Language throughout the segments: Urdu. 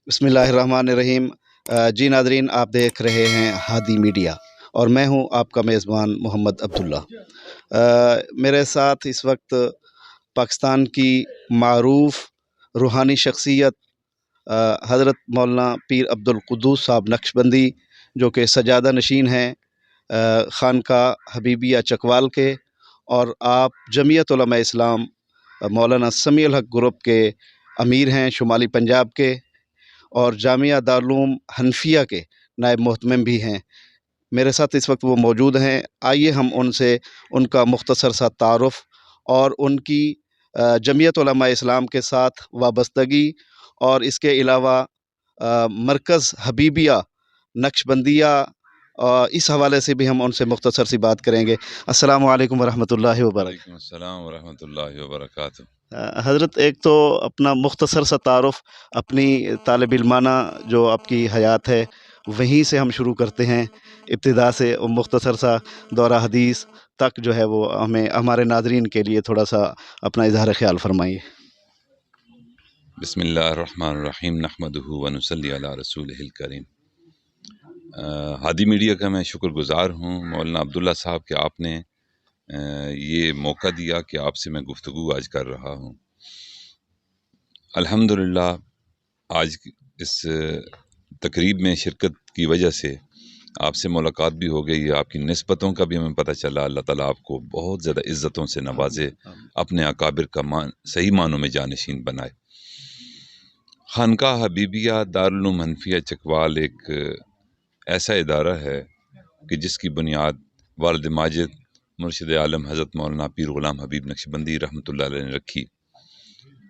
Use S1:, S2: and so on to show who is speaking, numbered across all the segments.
S1: بسم اللہ الرحمن الرحیم۔ جی ناظرین، آپ دیکھ رہے ہیں ہادی میڈیا اور میں ہوں آپ کا میزبان محمد عبداللہ۔ میرے ساتھ اس وقت پاکستان کی معروف روحانی شخصیت حضرت مولانا پیر عبدالقدوس صاحب نقشبندی، جو کہ سجادہ نشین ہیں خانقاہ حبیبیہ چکوال کے، اور آپ جمعیت علماء اسلام مولانا سمیع الحق گروپ کے امیر ہیں شمالی پنجاب کے، اور جامعہ دارالعلوم حنفیہ کے نائب محتمم بھی ہیں۔ میرے ساتھ اس وقت وہ موجود ہیں۔ آئیے ہم ان سے ان کا مختصر سا تعارف اور ان کی جمعیت علماء اسلام کے ساتھ وابستگی، اور اس کے علاوہ مرکز حبیبیہ نقشبندیہ، اس حوالے سے بھی ہم ان سے مختصر سی بات کریں گے۔ السلام علیکم ورحمۃ اللہ وبرکاتہ۔
S2: وعلیکم السلام ورحمۃ اللہ وبرکاتہ۔
S1: حضرت، ایک تو اپنا مختصر سا تعارف اپنی طالب علمانہ جو آپ کی حیات ہے وہیں سے ہم شروع کرتے ہیں، ابتدا سے مختصر سا دورہ حدیث تک جو ہے وہ ہمیں ہمارے ناظرین کے لیے تھوڑا سا اپنا اظہار خیال فرمائیے۔
S2: بسم اللہ الرحمن الرحیم، نحمدہ ونصلی علی رسولہ الکریم۔ ہادی میڈیا کا میں شکر گزار ہوں مولانا عبداللہ صاحب کہ آپ نے یہ موقع دیا کہ آپ سے میں گفتگو آج کر رہا ہوں۔ الحمدللہ آج اس تقریب میں شرکت کی وجہ سے آپ سے ملاقات بھی ہو گئی، آپ کی نسبتوں کا بھی ہمیں پتہ چلا۔ اللہ تعالیٰ آپ کو بہت زیادہ عزتوں سے نوازے، اپنے اکابر کا صحیح معنوں میں جانشین بنائے۔ خانقاہ حبیبیہ دارالعلوم حنفیہ چکوال ایک ایسا ادارہ ہے کہ جس کی بنیاد والد ماجد مرشد عالم حضرت مولانا پیر غلام حبیب نقشبندی رحمۃ اللہ علیہ نے رکھی۔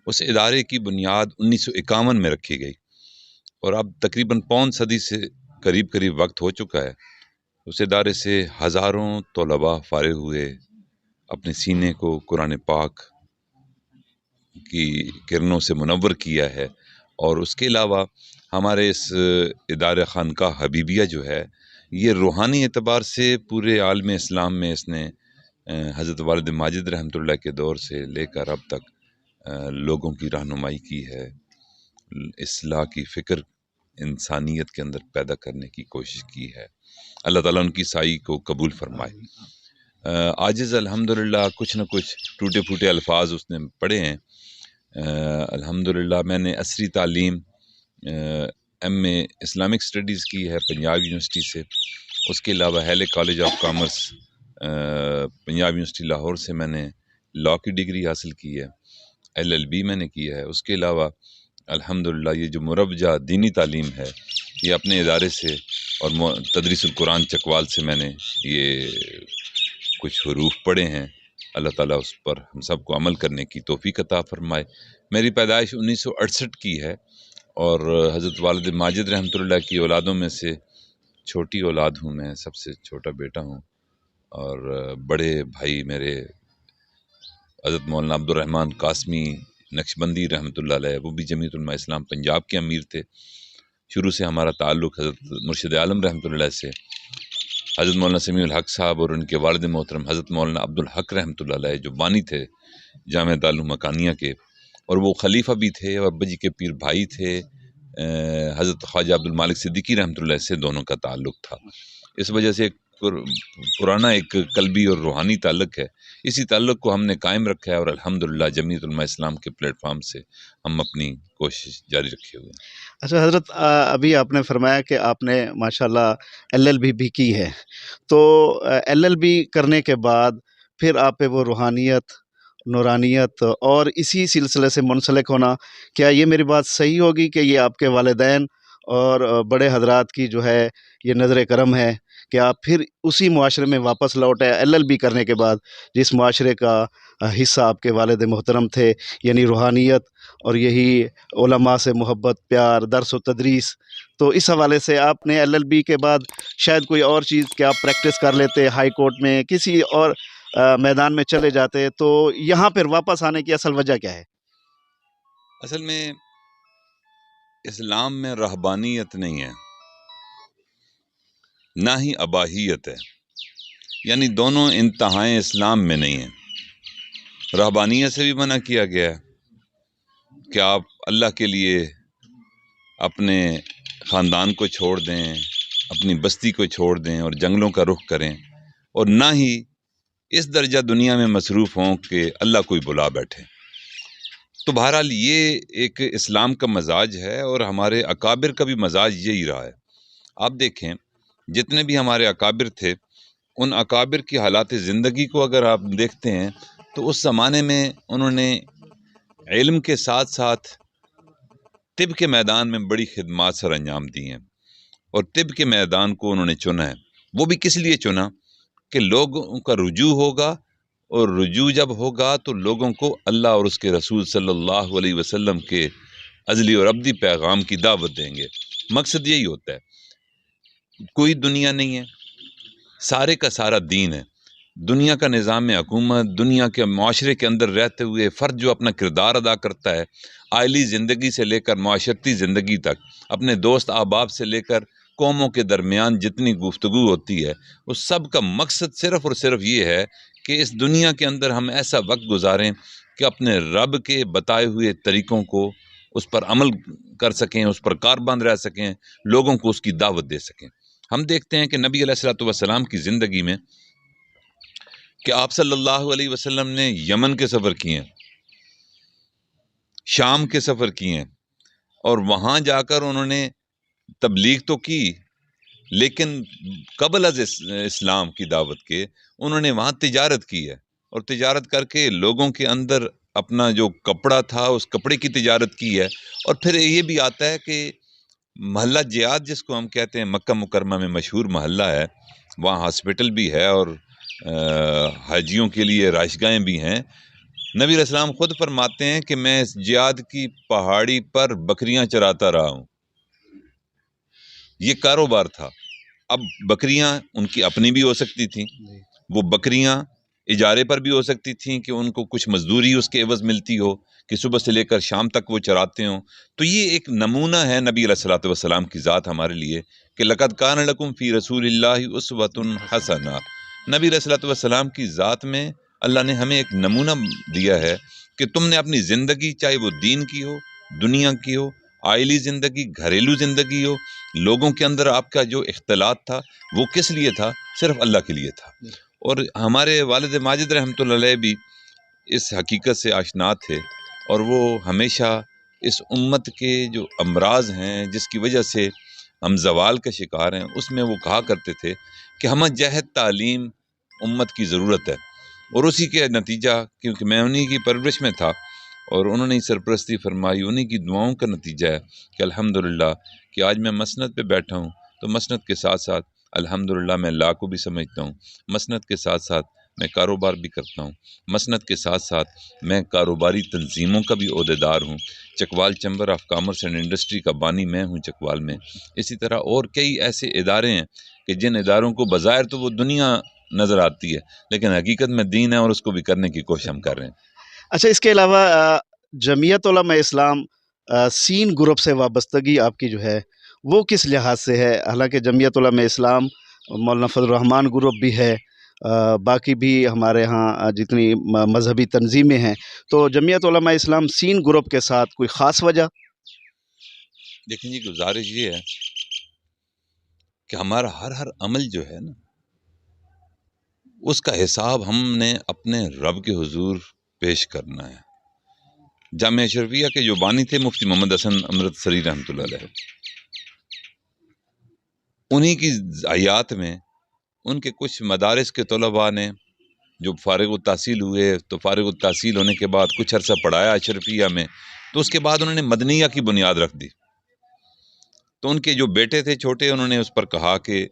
S2: اس ادارے کی بنیاد 1951 میں رکھی گئی، اور اب تقریباً پون صدی سے قریب وقت ہو چکا ہے۔ اس ادارے سے ہزاروں طلباء فارغ ہوئے، اپنے سینے کو قرآن پاک کی کرنوں سے منور کیا ہے، اور اس کے علاوہ ہمارے اس ادارہ خانقاہ حبیبیہ جو ہے یہ روحانی اعتبار سے پورے عالم اسلام میں اس نے حضرت والد ماجد رحمۃ اللہ کے دور سے لے کر اب تک لوگوں کی رہنمائی کی ہے، اصلاح کی فکر انسانیت کے اندر پیدا کرنے کی کوشش کی ہے۔ اللہ تعالیٰ ان کی سائی کو قبول فرمائے۔ عاجز الحمدللہ کچھ نہ کچھ ٹوٹے پھوٹے الفاظ اس نے پڑھے ہیں۔ الحمدللہ میں نے عصری تعلیم ایم اے اسلامک اسٹڈیز کی ہے پنجاب یونیورسٹی سے۔ اس کے علاوہ Hailey College of Commerce Punjab University Lahore سے میں نے لاء کی ڈگری حاصل کی ہے، LLB میں نے کی ہے۔ اس کے علاوہ الحمدللہ یہ جو مربجہ دینی تعلیم ہے یہ اپنے ادارے سے اور تدریس القرآن چکوال سے میں نے یہ کچھ حروف پڑھے ہیں۔ اللہ تعالیٰ اس پر ہم سب کو عمل کرنے کی توفیق عطا فرمائے۔ میری پیدائش 1968 کی ہے، اور حضرت والد ماجد رحمۃ اللہ کی اولادوں میں سے چھوٹی اولاد ہوں، میں سب سے چھوٹا بیٹا ہوں، اور بڑے بھائی میرے حضرت مولانا عبدالرحمن قاسمی نقشبندی رحمۃ اللہ علیہ، وہ بھی جمعیت علماء اسلام پنجاب کے امیر تھے۔ شروع سے ہمارا تعلق حضرت مرشد عالم رحمۃ اللہ علیہ سے، حضرت مولانا سمیع الحق صاحب اور ان کے والد محترم حضرت مولانا عبدالحق رحمۃ اللہ علیہ جو بانی تھے جامعہ دارالعلوم مکانیہ کے، اور وہ خلیفہ بھی تھے اور ابا جی کے پیر بھائی تھے۔ حضرت خواجہ عبدالمالک صدیقی رحمۃ اللہ سے دونوں کا تعلق تھا۔ اس وجہ سے پرانا ایک قلبی اور روحانی تعلق ہے۔ اسی تعلق کو ہم نے قائم رکھا ہے، اور الحمدللہ جمعیت علماء اسلام کے پلیٹ فارم سے ہم اپنی کوشش جاری رکھے ہوئے ہیں۔
S1: اچھا حضرت، ابھی آپ نے فرمایا کہ آپ نے ماشاءاللہ LLB بھی کی ہے، تو LLB کرنے کے بعد پھر آپ پہ وہ روحانیت، نورانیت اور اسی سلسلے سے منسلک ہونا، کیا یہ میری بات صحیح ہوگی کہ یہ آپ کے والدین اور بڑے حضرات کی جو ہے یہ نظر کرم ہے کہ آپ پھر اسی معاشرے میں واپس لوٹے LLB کرنے کے بعد، جس معاشرے کا حصہ آپ کے والد محترم تھے، یعنی روحانیت اور یہی علماء سے محبت، پیار، درس و تدریس؟ تو اس حوالے سے آپ نے LLB کے بعد شاید کوئی اور چیز کیا آپ پریکٹس کر لیتے، ہائی کورٹ میں کسی اور میدان میں چلے جاتے، تو یہاں پھر واپس آنے کی اصل وجہ کیا ہے؟
S2: اصل میں اسلام میں رہبانیت نہیں ہے، نہ ہی اباہیت ہے، یعنی دونوں انتہائیں اسلام میں نہیں ہیں۔ رہبانیت سے بھی منع کیا گیا ہے کہ آپ اللہ کے لیے اپنے خاندان کو چھوڑ دیں، اپنی بستی کو چھوڑ دیں اور جنگلوں کا رخ کریں، اور نہ ہی اس درجہ دنیا میں مصروف ہوں کہ اللہ کوئی بلا بیٹھے۔ تو بہرحال یہ ایک اسلام کا مزاج ہے، اور ہمارے اکابر کا بھی مزاج یہی رہا ہے۔ آپ دیکھیں جتنے بھی ہمارے اکابر تھے، ان اکابر کی حالات زندگی کو اگر آپ دیکھتے ہیں تو اس زمانے میں انہوں نے علم کے ساتھ ساتھ طب کے میدان میں بڑی خدمات سر انجام دی ہیں، اور طب کے میدان کو انہوں نے چنا ہے۔ وہ بھی کس لیے چنا کہ لوگوں کا رجوع ہوگا، اور رجوع جب ہوگا تو لوگوں کو اللہ اور اس کے رسول صلی اللہ علیہ وسلم کے ازلی اور ابدی پیغام کی دعوت دیں گے۔ مقصد یہی ہوتا ہے، کوئی دنیا نہیں ہے، سارے کا سارا دین ہے۔ دنیا کا نظام حکومت، دنیا کے معاشرے کے اندر رہتے ہوئے فرد جو اپنا کردار ادا کرتا ہے، عائلی زندگی سے لے کر معاشرتی زندگی تک، اپنے دوست احباب سے لے کر قوموں کے درمیان جتنی گفتگو ہوتی ہے، اس سب کا مقصد صرف اور صرف یہ ہے کہ اس دنیا کے اندر ہم ایسا وقت گزاریں کہ اپنے رب کے بتائے ہوئے طریقوں کو اس پر عمل کر سکیں، اس پر کاربند رہ سکیں، لوگوں کو اس کی دعوت دے سکیں۔ ہم دیکھتے ہیں کہ نبی علیہ الصلوۃ والسلام کی زندگی میں کہ آپ صلی اللہ علیہ وسلم نے یمن کے سفر کیے ہیں، شام کے سفر کیے ہیں، اور وہاں جا کر انہوں نے تبلیغ تو کی، لیکن قبل از اسلام کی دعوت کے انہوں نے وہاں تجارت کی ہے، اور تجارت کر کے لوگوں کے اندر اپنا جو کپڑا تھا اس کپڑے کی تجارت کی ہے۔ اور پھر یہ بھی آتا ہے کہ محلہ جہاد جس کو ہم کہتے ہیں، مکہ مکرمہ میں مشہور محلہ ہے، وہاں ہاسپٹل بھی ہے اور حاجیوں کے لیے رہائش گاہیں بھی ہیں۔ نبی علیہ السلام خود فرماتے ہیں کہ میں اس جہاد کی پہاڑی پر بکریاں چراتا رہا ہوں۔ یہ کاروبار تھا۔ اب بکریاں ان کی اپنی بھی ہو سکتی تھیں، وہ بکریاں اجارے پر بھی ہو سکتی تھیں کہ ان کو کچھ مزدوری اس کے عوض ملتی ہو کہ صبح سے لے کر شام تک وہ چراتے ہوں۔ تو یہ ایک نمونہ ہے نبی علیہ الصلوۃ والسلام کی ذات ہمارے لیے کہ لقد کان لکم فی رسول اللہ اسوۃ حسنہ۔ نبی علیہ الصلوۃ والسلام کی ذات میں اللہ نے ہمیں ایک نمونہ دیا ہے کہ تم نے اپنی زندگی، چاہے وہ دین کی ہو، دنیا کی ہو، عائلی زندگی، گھریلو زندگی ہو، لوگوں کے اندر آپ کا جو اختلاط تھا وہ کس لیے تھا؟ صرف اللہ کے لیے تھا۔ اور ہمارے والد ماجد رحمۃ اللہ علیہ بھی اس حقیقت سے آشنا تھے، اور وہ ہمیشہ اس امت کے جو امراض ہیں جس کی وجہ سے ہم زوال کا شکار ہیں، اس میں وہ کہا کرتے تھے کہ ہمیں جہد تعلیم امت کی ضرورت ہے، اور اسی کے نتیجہ، کیونکہ میں انہی کی پرورش میں تھا اور انہوں نے سرپرستی فرمائی، انہی کی دعاؤں کا نتیجہ ہے کہ الحمدللہ کہ آج میں مسند پہ بیٹھا ہوں، تو مسند کے ساتھ ساتھ الحمدللہ میں اللہ کو بھی سمجھتا ہوں، مسند کے ساتھ ساتھ میں کاروبار بھی کرتا ہوں، مسند کے ساتھ ساتھ میں کاروباری تنظیموں کا بھی عہدیدار ہوں۔ Chakwal chamber of commerce and industry کا بانی میں ہوں چکوال میں۔ اسی طرح اور کئی ایسے ادارے ہیں کہ جن اداروں کو بظاہر تو وہ دنیا نظر آتی ہے، لیکن حقیقت میں دین ہے، اور اس کو بھی کرنے کی کوشش ہم کر رہے ہیں۔
S1: اچھا، اس کے علاوہ جمعیت علماء اسلام سین گروپ سے وابستگی آپ کی جو ہے وہ کس لحاظ سے ہے؟ حالانکہ جمعیت علماء اسلام مولانا فضل الرحمان گروپ بھی ہے، باقی بھی ہمارے ہاں جتنی مذہبی تنظیمیں ہیں، تو جمعیت علماء اسلام سین گروپ کے ساتھ کوئی خاص وجہ؟
S2: دیکھیں جی، گزارش یہ ہے کہ ہمارا ہر عمل جو ہے نا، اس کا حساب ہم نے اپنے رب کے حضور پیش کرنا ہے۔ جامعہ اشرفیہ کے جو بانی تھے مفتی محمد حسن امرتسری رحمۃ اللہ علیہ، انہی کی حیات میں ان کے کچھ مدارس کے طلباء نے جو فارغ التحصیل ہوئے، تو فارغ التحصیل ہونے کے بعد کچھ عرصہ پڑھایا اشرفیہ میں، تو اس کے بعد انہوں نے مدنیہ کی بنیاد رکھ دی۔ تو ان کے جو بیٹے تھے چھوٹے، انہوں نے اس پر کہا کہ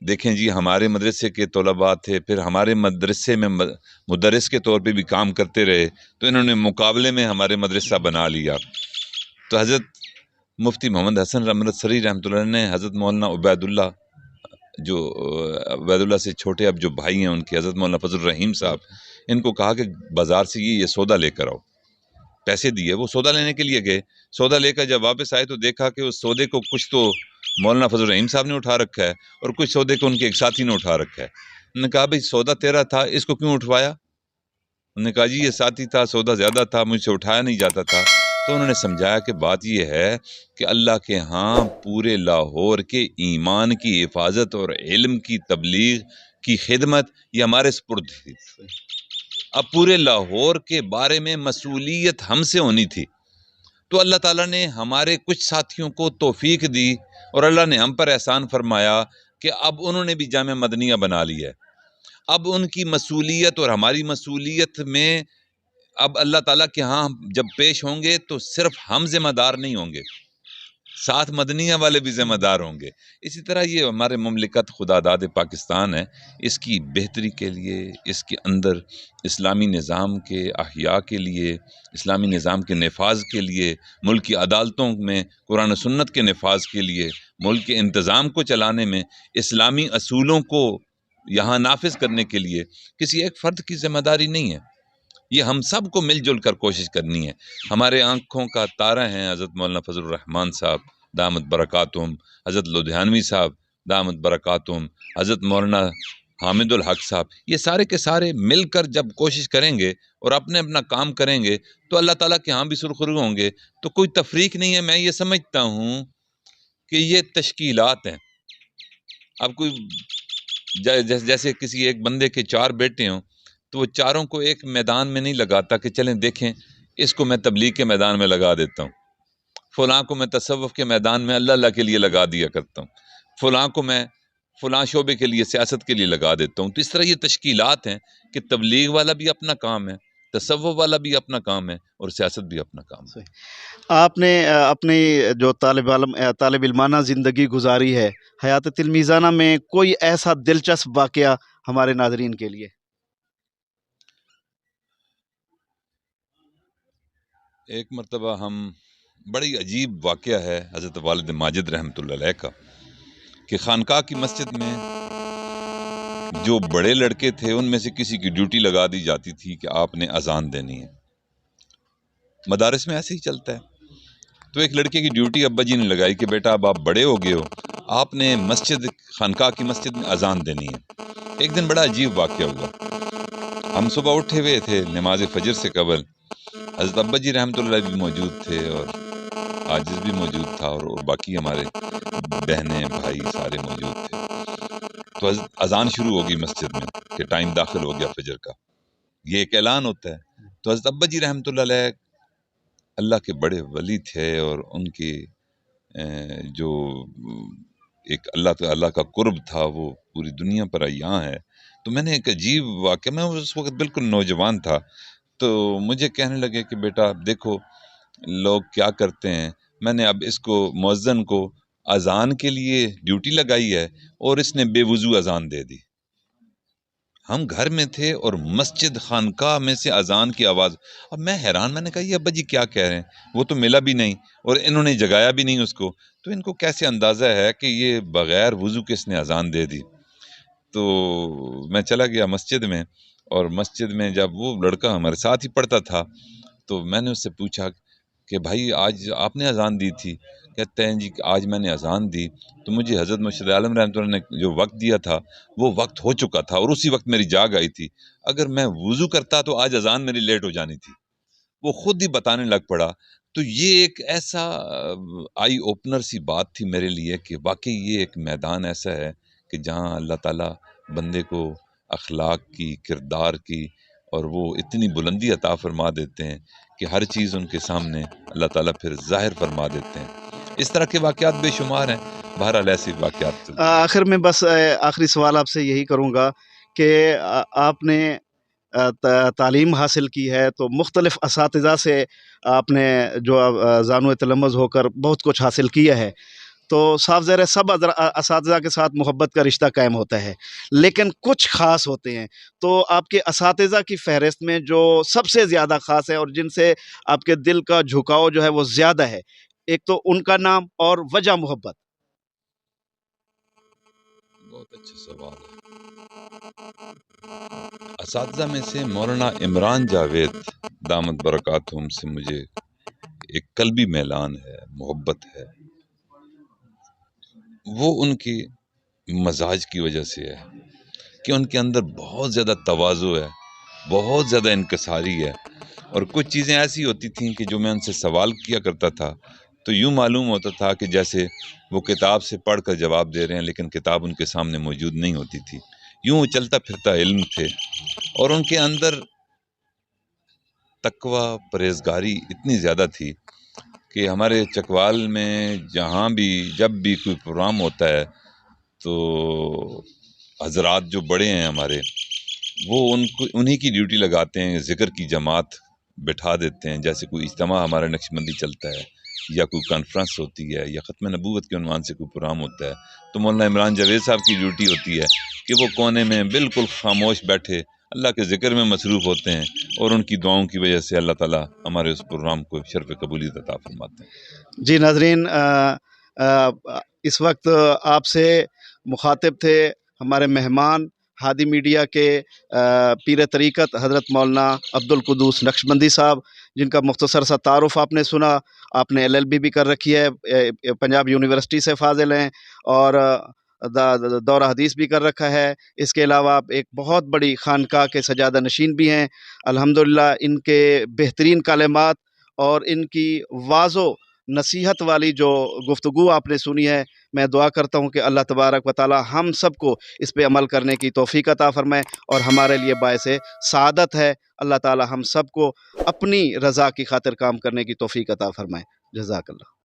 S2: دیکھیں جی، ہمارے مدرسے کے طلباء تھے، پھر ہمارے مدرسے میں مدرس کے طور پہ بھی کام کرتے رہے، تو انہوں نے مقابلے میں ہمارے مدرسہ بنا لیا۔ تو حضرت مفتی محمد حسن امرتسری رحمۃ اللہ نے حضرت مولانا عبید اللہ، جو عبید اللہ سے چھوٹے اب جو بھائی ہیں ان کے، حضرت مولانا فضل الرحیم صاحب، ان کو کہا کہ بازار سے یہ سودا لے کر آؤ۔ پیسے دیے، وہ سودا لینے کے لیے گئے، سودا لے کر جب واپس آئے تو دیکھا کہ اس سودے کو کچھ تو مولانا فضل الرحیم صاحب نے اٹھا رکھا ہے، اور کچھ سودے کو ان کے ایک ساتھی نے اٹھا رکھا ہے۔ انہوں نے کہا بھئی سودا تیرا تھا، اس کو کیوں اٹھوایا؟ انہوں نے کہا جی یہ ساتھی تھا، سودا زیادہ تھا، مجھ سے اٹھایا نہیں جاتا تھا۔ تو انہوں نے سمجھایا کہ بات یہ ہے کہ اللہ کے ہاں پورے لاہور کے ایمان کی حفاظت اور علم کی تبلیغ کی خدمت یہ ہمارے سپرد تھی. اب پورے لاہور کے بارے میں مسئولیت ہم سے ہونی تھی. تو اللہ تعالیٰ نے ہمارے کچھ ساتھیوں کو توفیق دی اور اللہ نے ہم پر احسان فرمایا کہ اب انہوں نے بھی جامعہ مدنیہ بنا لی ہے. اب ان کی مسئولیت اور ہماری مسئولیت میں اب اللہ تعالیٰ کے ہاں جب پیش ہوں گے تو صرف ہم ذمہ دار نہیں ہوں گے، ساتھ مدنیہ والے بھی ذمہ دار ہوں گے. اسی طرح یہ ہمارے مملکت خدا داد پاکستان ہے، اس کی بہتری کے لیے، اس کے اندر اسلامی نظام کے احیاء کے لیے، اسلامی نظام کے نفاذ کے لیے، ملک کی عدالتوں میں قرآن و سنت کے نفاذ کے لیے، ملک کے انتظام کو چلانے میں اسلامی اصولوں کو یہاں نافذ کرنے کے لیے کسی ایک فرد کی ذمہ داری نہیں ہے. یہ ہم سب کو مل جل کر کوشش کرنی ہے. ہمارے آنکھوں کا تارہ ہیں حضرت مولانا فضل الرحمان صاحب دامت برکاتہم، حضرت لدھیانوی صاحب دامت برکاتہم، حضرت مولانا حامد الحق صاحب. یہ سارے کے سارے مل کر جب کوشش کریں گے اور اپنے اپنا کام کریں گے تو اللہ تعالیٰ کے ہاں بھی سرخرو ہوں گے. تو کوئی تفریق نہیں ہے. میں یہ سمجھتا ہوں کہ یہ تشکیلات ہیں. اب کوئی جیسے کسی ایک بندے کے 4 بیٹے ہوں تو وہ چاروں کو ایک میدان میں نہیں لگاتا کہ چلیں دیکھیں اس کو میں تبلیغ کے میدان میں لگا دیتا ہوں، فلاں کو میں تصوف کے میدان میں اللہ اللہ کے لیے لگا دیا کرتا ہوں، فلاں کو میں فلاں شعبے کے لیے سیاست کے لیے لگا دیتا ہوں. تو اس طرح یہ تشکیلات ہیں کہ تبلیغ والا بھی اپنا کام ہے، تصوف والا بھی اپنا کام ہے اور سیاست بھی اپنا کام ہے.
S1: آپ نے اپنی جو طالب علمانہ زندگی گزاری ہے، حیات تلمیذانہ میں کوئی ایسا دلچسپ واقعہ ہمارے ناظرین کے لیے؟
S2: ایک مرتبہ ہم بڑی عجیب واقعہ ہے حضرت والد ماجد رحمۃ اللہ علیہ کا کہ خانقاہ کی مسجد میں جو بڑے لڑکے تھے ان میں سے کسی کی ڈیوٹی لگا دی جاتی تھی کہ آپ نے اذان دینی ہے. مدارس میں ایسے ہی چلتا ہے. تو ایک لڑکے کی ڈیوٹی ابا جی نے لگائی کہ بیٹا اب آپ بڑے ہو گئے ہو، آپ نے خانقاہ کی مسجد میں اذان دینی ہے. ایک دن بڑا عجیب واقعہ ہوا. ہم صبح اٹھے ہوئے تھے نماز فجر سے قبل، حضرت ابا جی رحمۃ اللہ بھی موجود تھے اور عاجز بھی موجود تھا اور باقی ہمارے بہنیں بھائی سارے موجود تھے. تو اذان شروع ہوگی مسجد میں کہ ٹائم داخل ہو گیا فجر کا، یہ ایک اعلان ہوتا ہے. تو حضرت ابا جی رحمۃ اللہ علیہ اللہ کے بڑے ولی تھے اور ان کی جو ایک اللہ کا قرب تھا وہ پوری دنیا پر عیاں ہے. تو میں نے ایک عجیب واقعہ، میں اس وقت بالکل نوجوان تھا، تو مجھے کہنے لگے کہ بیٹا دیکھو لوگ کیا کرتے ہیں، میں نے اب اس کو مؤذن کو اذان کے لیے ڈیوٹی لگائی ہے اور اس نے بے وضو اذان دے دی. ہم گھر میں تھے اور مسجد خانقاہ میں سے اذان کی آواز. اب میں حیران، میں نے کہا یہ ابا جی کیا کہہ رہے ہیں، وہ تو ملا بھی نہیں اور انہوں نے جگایا بھی نہیں اس کو، تو ان کو کیسے اندازہ ہے کہ یہ بغیر وضو کے اس نے اذان دے دی. تو میں چلا گیا مسجد میں، اور مسجد میں جب وہ لڑکا ہمارے ساتھ ہی پڑھتا تھا تو میں نے اس سے پوچھا کہ بھائی آج آپ نے اذان دی تھی؟ کہتے ہیں جی آج میں نے اذان دی تو مجھے حضرت مرشد عالم رحمۃ اللہ نے جو وقت دیا تھا وہ وقت ہو چکا تھا اور اسی وقت میری جاگ آئی تھی. اگر میں وضو کرتا تو آج اذان میری لیٹ ہو جانی تھی. وہ خود ہی بتانے لگ پڑا. تو یہ ایک ایسا آئی اوپنر سی بات تھی میرے لیے کہ واقعی یہ ایک میدان ایسا ہے کہ جہاں اللہ تعالیٰ بندے کو اخلاق کی، کردار کی، اور وہ اتنی بلندی عطا فرما دیتے ہیں کہ ہر چیز ان کے سامنے اللہ تعالیٰ پھر ظاہر فرما دیتے ہیں. اس طرح کے واقعات بے شمار ہیں. بہرحال ایسے واقعات.
S1: آخر میں بس آخری سوال آپ سے یہی کروں گا کہ آپ نے تعلیم حاصل کی ہے تو مختلف اساتذہ سے آپ نے جو زانو تلمذ ہو کر بہت کچھ حاصل کیا ہے، تو صاف ظاہر ہے سب اساتذہ کے ساتھ محبت کا رشتہ قائم ہوتا ہے، لیکن کچھ خاص ہوتے ہیں. تو آپ کے اساتذہ کی فہرست میں جو سب سے زیادہ خاص ہے اور جن سے آپ کے دل کا جھکاؤ جو ہے وہ زیادہ ہے، ایک تو ان کا نام اور وجہ محبت.
S2: بہت اچھا سوال ہے. اساتذہ میں سے مولانا عمران جاوید دامت برکاتہم سے مجھے ایک قلبی میلان ہے، محبت ہے. وہ ان کی مزاج کی وجہ سے ہے کہ ان کے اندر بہت زیادہ تواضع ہے، بہت زیادہ انکساری ہے، اور کچھ چیزیں ایسی ہوتی تھیں کہ جو میں ان سے سوال کیا کرتا تھا تو یوں معلوم ہوتا تھا کہ جیسے وہ کتاب سے پڑھ کر جواب دے رہے ہیں، لیکن کتاب ان کے سامنے موجود نہیں ہوتی تھی. یوں وہ چلتا پھرتا علم تھے، اور ان کے اندر تقوی پرہیزگاری اتنی زیادہ تھی کہ ہمارے چکوال میں جب بھی کوئی پروگرام ہوتا ہے تو حضرات جو بڑے ہیں ہمارے، وہ انہی کی ڈیوٹی لگاتے ہیں، ذکر کی جماعت بٹھا دیتے ہیں. جیسے کوئی اجتماع ہمارا نقشبندی چلتا ہے، یا کوئی کانفرنس ہوتی ہے، یا ختم نبوت کے عنوان سے کوئی پروگرام ہوتا ہے، تو مولانا عمران جاوید صاحب کی ڈیوٹی ہوتی ہے کہ وہ کونے میں بالکل خاموش بیٹھے اللہ کے ذکر میں مصروف ہوتے ہیں، اور ان کی دعاؤں کی وجہ سے اللہ تعالیٰ ہمارے اس پروگرام کو شرف قبولیت عطا فرماتے ہیں.
S1: جی ناظرین، اس وقت آپ سے مخاطب تھے ہمارے مہمان ہادی میڈیا کے پیر طریقت حضرت مولانا عبدالقدوس نقشبندی صاحب، جن کا مختصر سا تعارف آپ نے سنا. آپ نے LLB بھی کر رکھی ہے، پنجاب یونیورسٹی سے فاضل ہیں، اور دورہ حدیث بھی کر رکھا ہے. اس کے علاوہ آپ ایک بہت بڑی خانقاہ کے سجادہ نشین بھی ہیں. الحمدللہ ان کے بہترین کلمات اور ان کی واضح و نصیحت والی جو گفتگو آپ نے سنی ہے، میں دعا کرتا ہوں کہ اللہ تبارک و تعالی ہم سب کو اس پہ عمل کرنے کی توفیق عطا فرمائے، اور ہمارے لیے باعث سعادت ہے. اللہ تعالی ہم سب کو اپنی رضا کی خاطر کام کرنے کی توفیق عطا فرمائے. جزاک اللہ.